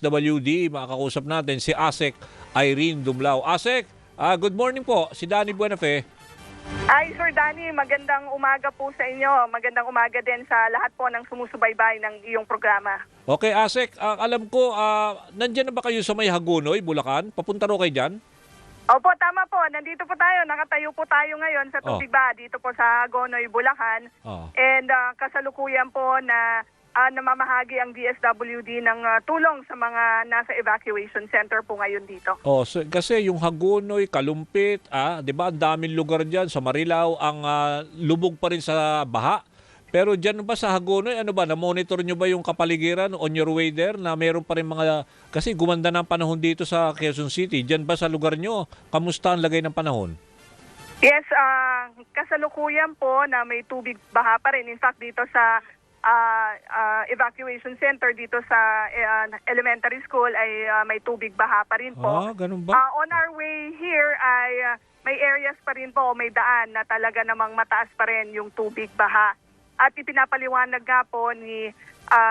WD, makakausap natin si ASEC Irene Dumlao. ASEC, good morning po. Si Danny Buenafe. Ay, Sir Danny, magandang umaga po sa inyo. Magandang umaga din sa lahat po ng sumusubaybay ng iyong programa. Okay, ASEC, alam ko, nandyan na ba kayo sa may Hagonoy, Bulacan? Papunta ro kayo dyan? Opo, tama po. Nandito po tayo. Nakatayo po tayo ngayon sa tubig ba dito po sa Hagonoy, Bulacan. And kasalukuyan po na namamahagi ang DSWD ng tulong sa mga nasa evacuation center po ngayon dito. So, kasi yung Hagonoy, Kalumpit, 'di ba? Ang daming lugar diyan sa Marilao ang lubog pa rin sa baha. Pero diyan ba sa Hagonoy, ano ba, na-monitor nyo ba yung kapaligiran on your way there na meron pa rin mga, kasi gumanda na ang panahon dito sa Quezon City. Diyan ba sa lugar nyo, kamusta ang lagay ng panahon? Yes, kasalukuyan po na may tubig baha pa rin. In fact, dito sa evacuation center dito sa elementary school ay may tubig baha pa rin po. Ganun ba? On our way here ay may areas pa rin po, may daan na talaga namang mataas pa rin yung tubig baha. At ipinapaliwanag nga po ni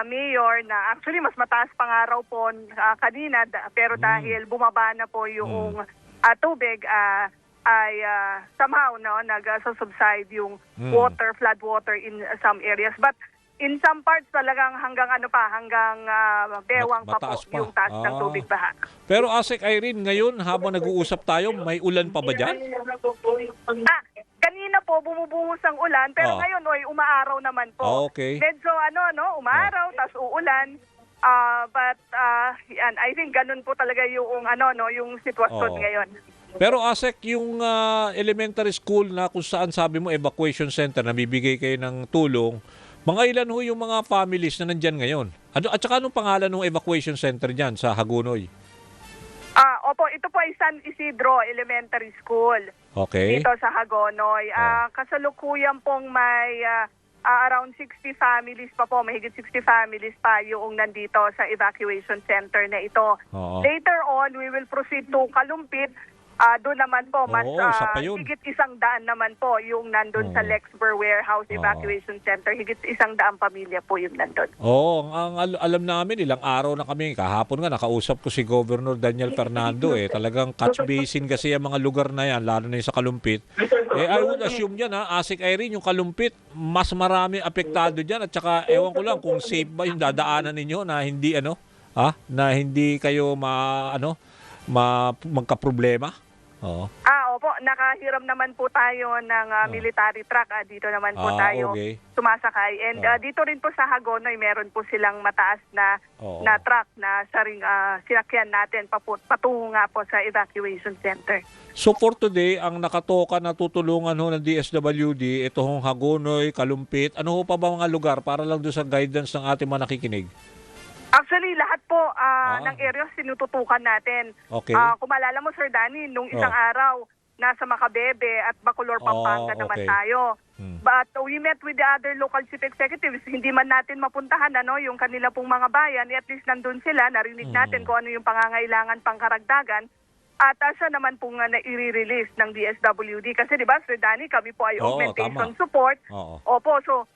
Mayor na actually mas mataas pa nga raw po kanina, pero dahil bumaba na po yung tubig ay somehow nag-subside yung flood water in some areas. But in some parts talagang hanggang bewang pa po yung taas ng tubig baha. Pero ASEC Irene, ngayon habang nag-uusap tayo, may ulan pa ba dyan? Kanina po bumubungos ang ulan, pero ngayon umaaraw naman po. Okay. Medyo umaaraw tas uulan. But I think ganun po talaga yung yung sitwasyon ngayon. Pero ASEC, yung elementary school na kung saan sabi mo evacuation center, nabibigay kayo ng tulong, mga ilan ho yung mga families na nandyan ngayon? At saka anong pangalan ng evacuation center dyan sa Hagonoy? Opo, ito po ay San Isidro Elementary School. Okay. Dito sa Hagonoy. Kasalukuyan pong may around 60 families pa po, mahigit 60 families pa yung nandito sa evacuation center na ito. Later on, we will proceed to Kalumpit. Doon naman po, mas higit 100 naman po yung nandun sa Lexber Warehouse Evacuation Center. Higit 100 pamilya po yung nandun. Ang alam namin, ilang araw na kami, kahapon nga nakausap ko si Governor Daniel Fernando. Talagang catch basin kasi ang mga lugar na yan, lalo na yung sa Kalumpit. I would assume dyan, ASEC Irene, yung Kalumpit, mas marami apektado dyan. At saka, ewan ko lang kung safe ba yung dadaanan ninyo na hindi, na hindi kayo magka-problema. Opo, nakahiram naman po tayo ng military truck. Dito naman po tayo sumasakay. And dito rin po sa Hagonoy, meron po silang mataas na truck na sinakyan natin patungo nga po sa evacuation center. So for today, ang nakatoka na tutulungan ng DSWD, ito hong Hagonoy, Kalumpit, ano ho pa ba mga lugar para lang doon sa guidance ng ating mga nakikinig? Actually, lahat po ng areas sinututukan natin. Okay. Kung maalala mo, Sir Danny, nung isang araw, nasa Macabebe at Bacolor, Pampanga naman tayo. But we met with the other local chief executives. Hindi man natin mapuntahan yung kanila pong mga bayan. At least nandun sila, narinig natin kung ano yung pangangailangan pangkaragdagan. At siya naman pong na-i-release ng DSWD. Kasi di ba, Sir Danny, kami po ay augmentation support. Opo, so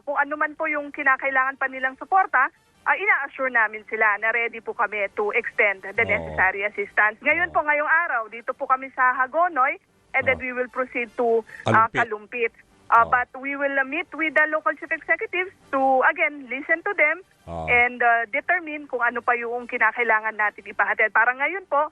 kung ano man po yung kinakailangan pa nilang suporta, ina-assure namin sila na ready po kami to extend the necessary assistance. Ngayon po, ngayong araw, dito po kami sa Hagonoy, and then we will proceed to Kalumpit. But we will meet with the local chief executives to, again, listen to them and determine kung ano pa yung kinakailangan natin ipahatid. Parang ngayon po,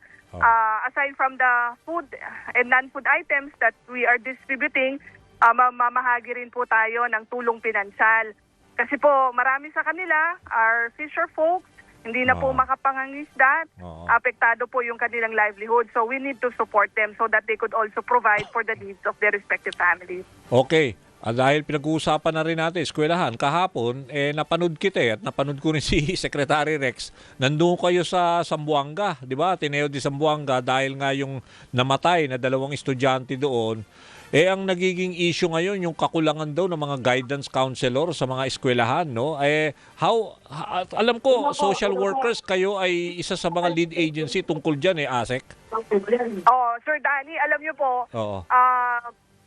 aside from the food and non-food items that we are distributing, mamahagi rin po tayo ng tulong pinansal. Kasi po, marami sa kanila are fisher folks, hindi na po makapangangisda, apektado po yung kanilang livelihood. So we need to support them so that they could also provide for the needs of their respective families. Okay. Dahil pinag-uusapan na rin natin, eskwelahan, kahapon, napanood kita at napanood ko rin si Secretary Rex. Nandun kayo sa Zamboanga, di ba? Tineo de Zamboanga dahil nga yung namatay na 2 estudyante doon. Ang nagiging issue ngayon, yung kakulangan daw ng mga guidance counselor sa mga eskwelahan, no? Alam ko, social workers, kayo ay isa sa mga lead agency tungkol dyan, ASEC? Sir Danny, alam niyo po,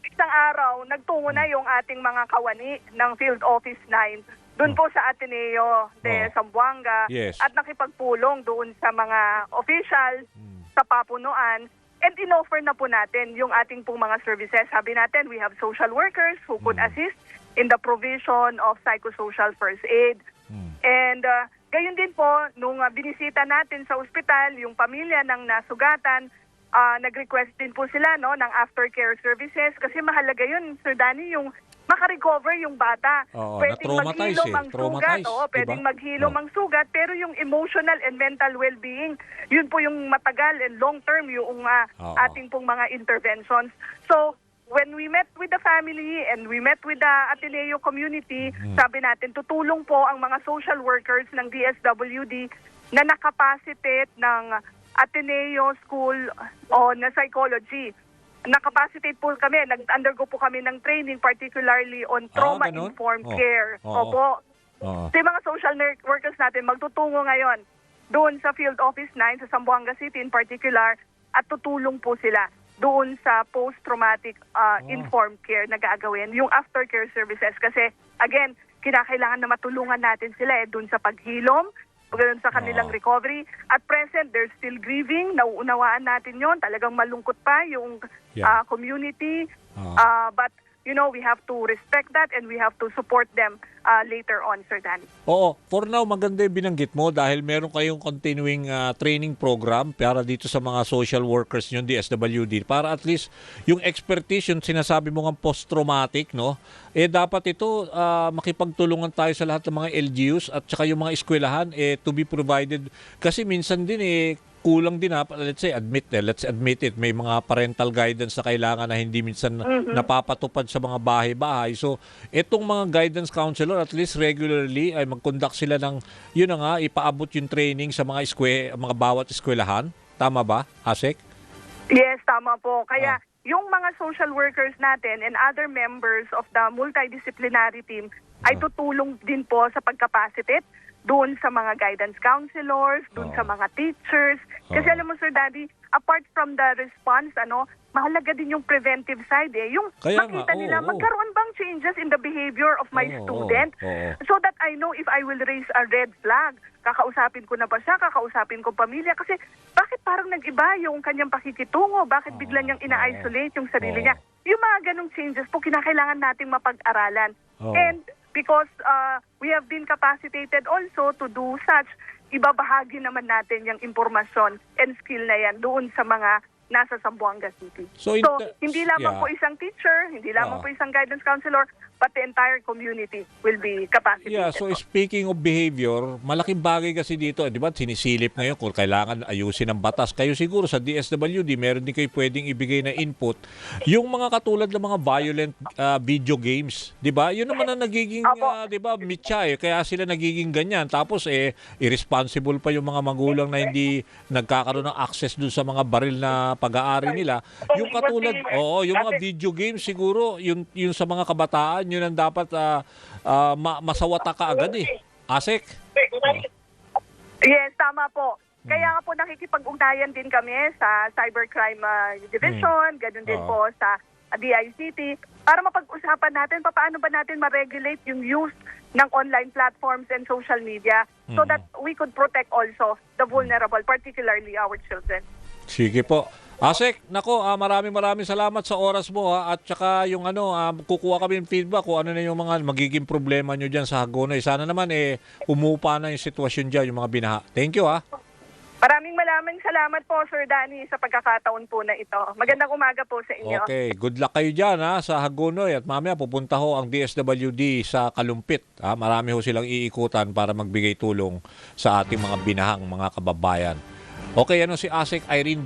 isang araw, nagtungo na yung ating mga kawani ng Field Office 9 doon po sa Ateneo de Zamboanga Yes. at nakipagpulong doon sa mga officials sa papunuan. And in-offer na po natin yung ating pong mga services. Sabi natin, we have social workers who could assist in the provision of psychosocial first aid. And gayon din po, nung binisita natin sa ospital, yung pamilya ng nasugatan, nag-request din po sila ng aftercare services kasi mahalaga yun, Sir Danny, yung makarecover yung bata. Oo, Pwedeng na-traumatize maghilom ang sugat, Traumatize, pwedeng diba? maghilom ang sugat, pero yung emotional and mental well-being, yun po yung matagal and long-term yung ating pong mga interventions. So, when we met with the family and we met with the Ateneo community, sabi natin, tutulong po ang mga social workers ng DSWD na nakapacitate ng Ateneo School on Psychology. Nakapacitate po kami, nag-undergo po kami ng training particularly on trauma-informed care. Opo. So yung mga social workers natin magtutungo ngayon doon sa Field Office 9 sa Zamboanga City in particular at tutulong po sila doon sa post-traumatic informed care na gagawin, yung aftercare services. Kasi again, kinakailangan na matulungan natin sila doon sa paghilom, doon sa kanilang recovery. At present, they're still grieving. Nauunawaan natin yon. Talagang malungkot pa yung community. But, we have to respect that and we have to support them later on, Sir Danny. Oo. For now, maganda yung binanggit mo dahil meron kayong continuing training program para dito sa mga social workers nyo, DSWD, para at least yung expertise, yung sinasabi mo ng post-traumatic, dapat ito makipagtulungan tayo sa lahat ng mga LGUs at saka yung mga eskwelahan to be provided. Kasi minsan din kulang din let's admit it, may mga parental guidance na kailangan na hindi minsan napapatupad sa mga bahay-bahay. So, itong mga guidance counselor at least regularly ay mag-conduct sila ng ipaabot yung training sa mga mga bawat eskwelahan. Tama ba, Asek? Yes, tama po. Kaya yung mga social workers natin and other members of the multidisciplinary team ay tutulong din po sa pagkapacitate doon sa mga guidance counselors, doon sa mga teachers. Kasi alam mo, Sir Daddy, apart from the response, mahalaga din yung preventive side Yung makita nila, magkaroon bang changes in the behavior of my student? So that I know if I will raise a red flag. Kakausapin ko na ba siya? Kakausapin ko pamilya? Kasi bakit parang nag-iba yung kanyang pakikitungo? Bakit bigla niyang ina-isolate yung sarili niya? Yung mga ganong changes po, kinakailangan nating mapag-aralan. And because we have been capacitated also to do such, ibabahagi naman natin yung impormasyon and skill na yan doon sa mga nasa Zamboanga City. So hindi lamang po isang teacher, hindi lamang po isang guidance counselor, but the entire community will be capacitated. Yeah, so speaking of behavior, malaking bagay kasi dito, di ba, sinisilip ngayon kung kailangan ayusin ang batas. Kayo siguro sa DSWD, meron din kayo pwedeng ibigay na input. Yung mga katulad ng mga violent video games, di ba? Yun naman ang nagiging, di ba, mitya kaya sila nagiging ganyan. Tapos irresponsible pa yung mga magulang na hindi nagkakaroon ng access dun sa mga baril na pag-aari nila. Yung katulad, yung mga video games siguro, yung sa mga kabataan, yun ang dapat masawata ka agad Asek? Yes, tama po. Kaya nga po nakikipag-ugnayan din kami sa Cybercrime Division, ganun din po sa DICT, para mapag-usapan natin paano ba natin ma-regulate yung use ng online platforms and social media so that we could protect also the vulnerable, particularly our children. Sige po. Asek, nako, maraming salamat sa oras mo at saka yung kukuha kami ng feedback kung ano na yung mga magiging problema nyo dyan sa Hagonoy. Sana naman umupa na yung sitwasyon dyan, yung mga binaha. Thank you Maraming salamat po, Sir Danny, sa pagkakataon po na ito. Magandang umaga po sa inyo. Okay, good luck kayo dyan sa Hagonoy at mamaya pupunta ho ang DSWD sa Kalumpit. Marami ho silang iikutan para magbigay tulong sa ating mga binahang mga kababayan. Okay, si Asek Irene